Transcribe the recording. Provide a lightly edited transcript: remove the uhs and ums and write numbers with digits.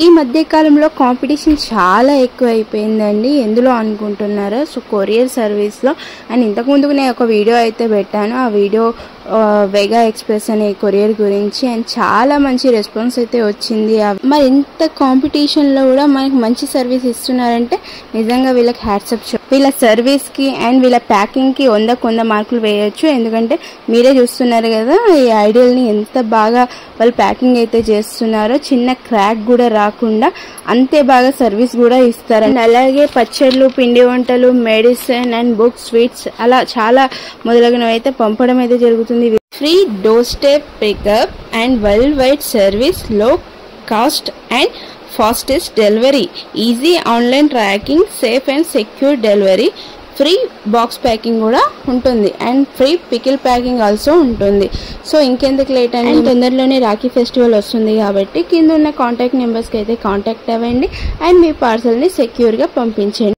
ఈ మధ్య కాలంలో కాంపిటీషన్ చాలా ఎక్కువ అయిపోయిందండి. ఎందులో అనుకుంటున్నారా? సో కొరియర్ సర్వీస్లో. అండ్ ఇంతకుముందుకు నేను ఒక వీడియో అయితే పెట్టాను. ఆ వీడియో వెగా ఎక్స్ప్రెస్ అనే కొరియర్ గురించి. అండ్ చాలా మంచి రెస్పాన్స్ అయితే వచ్చింది. మరి ఇంత కాంపిటీషన్లో కూడా మనకి మంచి సర్వీస్ ఇస్తున్నారంటే నిజంగా వీళ్ళకి హ్యాట్సప్. వీళ్ళ సర్వీస్కి అండ్ వీళ్ళ ప్యాకింగ్కి 100 మార్కులు వేయచ్చు. ఎందుకంటే మీరే చూస్తున్నారు కదా ఈ ఐడియల్ని ఎంత బాగా వాళ్ళు ప్యాకింగ్ అయితే చేస్తున్నారో. చిన్న క్రాక్ కూడా రాకుండా అంతే బాగా సర్వీస్ కూడా ఇస్తారు. అండ్ అలాగే పచ్చళ్ళు, పిండి వంటలు, మెడిసిన్ అండ్ బుక్స్, స్వీట్స్ అలా చాలా మొదలగునవి అయితే పంపడం అయితే జరుగుతుంది. Free doorstep pickup and worldwide service, low cost and fastest delivery, easy online tracking, safe and secure delivery, free box packing కూడా ఉంటుంది and free pickle packing also ఉంటుంది. సో ఇంకెందుకు లేట్ అండి, తొందరలోనే రాఖీ ఫెస్టివల్ వస్తుంది కాబట్టి కింద ఉన్న కాంటాక్ట్ నెంబర్స్కి అయితే కాంటాక్ట్ అవ్వండి అండ్ మీ పార్సల్ని సెక్యూర్గా పంపించండి.